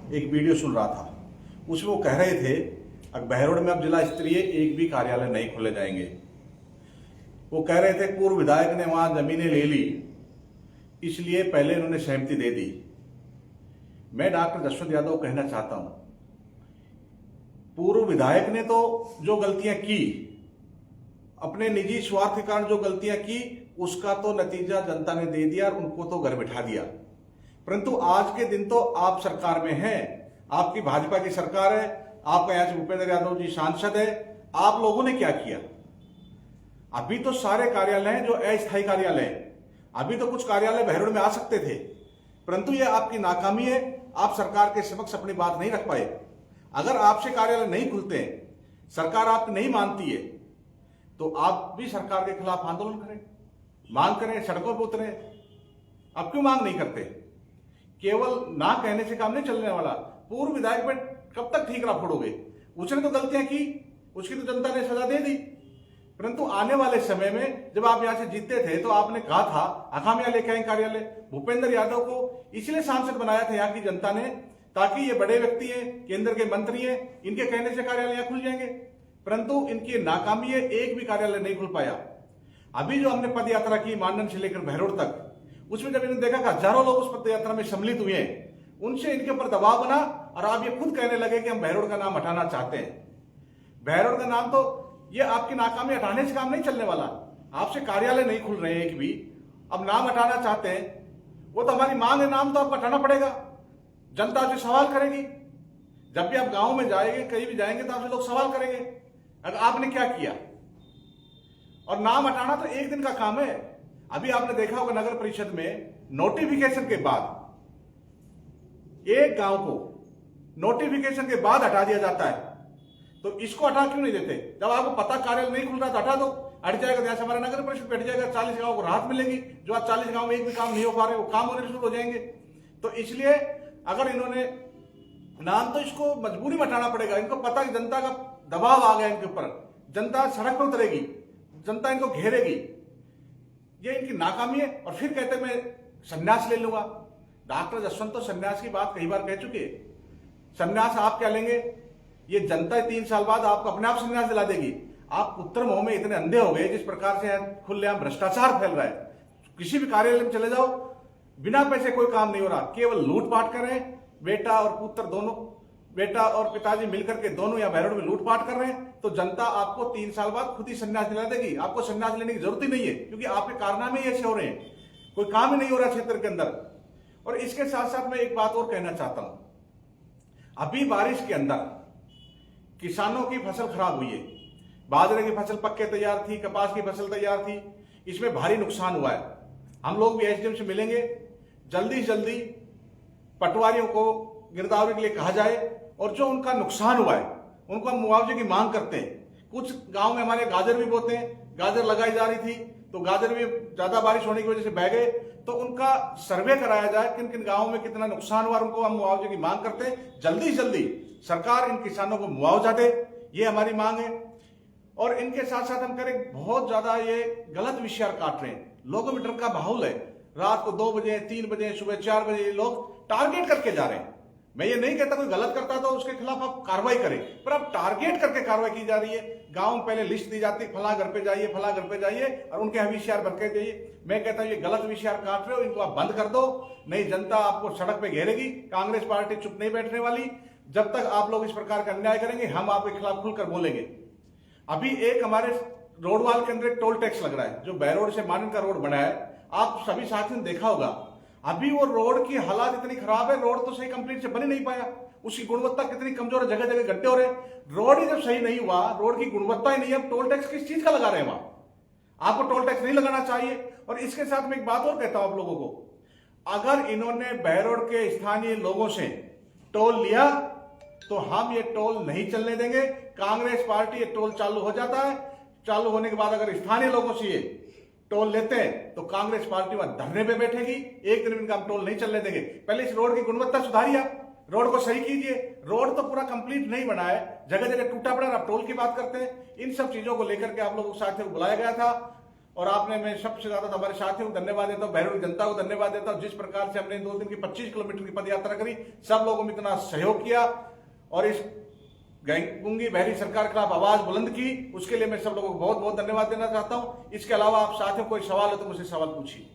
एक वीडियो सुन रहा था। उसमें वो कह रहे थे बहरोड में अब जिला स्तरीय एक भी कार्यालय नहीं खोले जाएंगे। वो कह रहे थे पूर्व विधायक ने वहां जमीनें ले ली, इसलिए पहले उन्होंने सहमति दे दी। मैं डॉक्टर जसवंत यादव को कहना चाहता हूं, पूर्व विधायक ने तो जो गलतियां की, अपने निजी स्वार्थ के कारण जो गलतियां की, उसका तो नतीजा जनता ने दे दिया और उनको तो घर बिठा दिया। परंतु आज के दिन तो आप सरकार में हैं, आपकी भाजपा की सरकार है, आपका यहां से भूपेंद्र यादव जी सांसद है। आप लोगों ने क्या किया? अभी तो सारे कार्यालय हैं जो अस्थायी कार्यालय हैं। अभी तो कुछ कार्यालय बहरोड में आ सकते थे, परंतु यह आपकी नाकामी है। आप सरकार के समक्ष अपनी बात नहीं रख पाए। अगर आपसे कार्यालय नहीं खुलते हैं, सरकार आपकी नहीं मानती है, तो आप भी सरकार के खिलाफ आंदोलन करें, मांग करें, सड़कों पर उतरें। अब क्यों मांग नहीं करते? केवल ना कहने से काम नहीं चलने वाला। पूर्व विधायक पे कब तक ठीकरा फोड़ोगे? उसने तो गलतियां की, उसकी तो जनता ने सजा दे दी। परंतु आने वाले समय में जब आप यहां से जीतते थे तो आपने कहा था अखामिया लेके आए कार्यालय। भूपेंद्र यादव को इसलिए सांसद बनाया था यहाँ की जनता ने, ताकि ये बड़े व्यक्ति हैं, केंद्र के मंत्री हैं, इनके कहने से कार्यालय खुल जाएंगे। परंतु इनकी नाकामी है, एक भी कार्यालय नहीं खुल पाया। अभी जो हमने पद यात्रा की मानन से लेकर बहरोड तक, उसमें जब इन्होंने देखा कि हजारों लोग उस पद यात्रा में सम्मिलित हुए हैं, उनसे इनके ऊपर दबाव बना और आप ये खुद कहने लगे कि हम बहरोड का नाम हटाना चाहते हैं। बहरोड का नाम तो, ये आपकी नाकामी हटाने से काम नहीं चलने वाला। आपसे कार्यालय नहीं खुल रहे एक भी, अब नाम हटाना चाहते हैं। वो तो हमारी मांग है, नाम तो आपको हटाना पड़ेगा। जनता आपसे सवाल करेगी। जब भी आप गांव में जाएंगे, कहीं भी जाएंगे, तो आपसे लोग सवाल करेंगे अगर आपने क्या किया। और नाम हटाना तो एक दिन का काम है। अभी आपने देखा होगा नगर परिषद में नोटिफिकेशन के बाद, एक गांव को नोटिफिकेशन के बाद हटा दिया जाता है। तो इसको हटा क्यों नहीं देते? जब आपको पता कार्यालय नहीं खुल रहा तो हटा दो, हट जाएगा। जैसे हमारा नगर परिषद बैठ जाएगा, 40 गांव को राहत मिलेगी। जो आज 40 गांव में एक भी काम नहीं हो पा रहे, वो काम होने शुरू हो जाएंगे। तो इसलिए अगर इन्होंने नाम, तो इसको मजबूरी में हटाना पड़ेगा। इनको पता कि जनता का दबाव आ गया इनके ऊपर, जनता सड़क पर उतरेगी, जनता इनको घेरेगी। ये इनकी नाकामी है। और फिर कहते मैं संन्यास ले लूंगा। डॉक्टर जसवंत तो संन्यास की बात कई बार कह चुके हैं। संन्यास आप क्या लेंगे? ये जनता 3 साल बाद आपको अपने आप संन्यास दिला देगी। आप पुत्र मोह में इतने अंधे हो गए, जिस प्रकार से खुलेआम भ्रष्टाचार फैल रहा है। किसी भी कार्यालय में चले जाओ, बिना पैसे कोई काम नहीं हो रहा, केवल लूटपाट कर रहे हैं। बेटा और पुत्र दोनों, बेटा और पिताजी मिलकर के दोनों यहाँ बहरोड में लूटपाट कर रहे हैं। तो जनता आपको 3 साल बाद खुद ही संन्यास दिला देगी। आपको संन्यास लेने की जरूरत ही नहीं है, क्योंकि आपके कारनामे ऐसे हो रहे हैं, कोई काम ही नहीं हो रहा क्षेत्र के अंदर। और इसके साथ साथ मैं एक बात और कहना चाहता हूं। अभी बारिश के अंदर किसानों की फसल खराब हुई है। बाजरे की फसल पक्के तैयार थी, कपास की फसल तैयार थी, इसमें भारी नुकसान हुआ है। हम लोग भी एसडीएम से मिलेंगे, जल्दी से जल्दी पटवारियों को गिरदावरी के लिए कहा जाए और जो उनका नुकसान हुआ है उनको हम मुआवजे की मांग करते हैं। कुछ गांव में हमारे गाजर भी बोते हैं, गाजर लगाई जा रही थी तो गाजर भी ज्यादा बारिश होने की वजह से बह गए। तो उनका सर्वे कराया जाए, किन किन गांवों में कितना नुकसान हुआ, उनको हम मुआवजे की मांग करते हैं। जल्दी से जल्दी सरकार इन किसानों को मुआवजा दे, ये हमारी मांग है। और इनके साथ साथ हम करें, बहुत ज्यादा ये गलत विषय काट रहे हैं, लोगों में डर का माहौल है। रात को 2 बजे, 3 बजे, सुबह 4 बजे लोग टारगेट करके जा रहे हैं। मैं ये नहीं कहता कोई गलत करता तो उसके खिलाफ आप कार्रवाई करें, पर अब टारगेट करके कार्रवाई की जा रही है। गांव में पहले लिस्ट दी जाती है, फला घर पे जाइए, फला घर पे जाइए, और उनके हविष्यार भर के जाइए। मैं कहता हूं ये गलत विषयार काट रहे हो, इनको आप बंद कर दो, नहीं जनता आपको सड़क पे घेरेगी। कांग्रेस पार्टी चुप नहीं बैठने वाली। जब तक आप लोग इस प्रकार का अन्याय करेंगे, हम आपके खिलाफ खुलकर बोलेंगे। अभी एक हमारे रोडवाल के अंदर एक टोल टैक्स लग रहा है, जो बहरोड से मानन का रोड बना है। आप सभी साथियों ने देखा होगा, अभी वो रोड की हालात इतनी खराब है, रोड तो सही कंप्लीट से बन ही नहीं पाया। उसकी गुणवत्ता कितनी कमजोर है, जगह जगह गड्ढे हो रहे हैं। रोड ही जब सही नहीं हुआ, रोड की गुणवत्ता ही नहीं है, टोल टैक्स किस चीज का लगा रहे हैं वहां? आपको टोल टैक्स नहीं लगाना चाहिए। और इसके साथ में एक बात और कहता हूं आप लोगों को, अगर इन्होंने बहरोड के स्थानीय लोगों से टोल लिया तो हम ये टोल नहीं चलने देंगे। कांग्रेस पार्टी ये टोल चालू हो जाता है, चालू होने के बाद अगर स्थानीय लोगों से ये टोल लेते हैं तो कांग्रेस पार्टी वहां धरने पे बैठेगी। एक दिन इनका हम टोल नहीं चलने देंगे। पहले इस रोड की गुणवत्ता सुधारिए, आप रोड को सही कीजिए। रोड तो पूरा कंप्लीट नहीं बना है, जगह जगह टूटा पड़ा, आप टोल की बात करते हैं। इन सब चीजों को लेकर के आप लोगों को साथ में बुलाया गया था और आपने, मैं सबसे ज्यादा हमारे साथियों को धन्यवाद देता हूँ, बहरों की जनता को धन्यवाद देता हूँ। जिस प्रकार से हमने 2 दिन की 25 किलोमीटर की पद यात्रा करी, सब लोगों में इतना सहयोग किया और इस गूंगी बहरी सरकार के खिलाफ आवाज बुलंद की, उसके लिए मैं सब लोगों को बहुत बहुत धन्यवाद देना चाहता हूं। इसके अलावा आप साथियों कोई सवाल हो तो मुझसे सवाल पूछिए।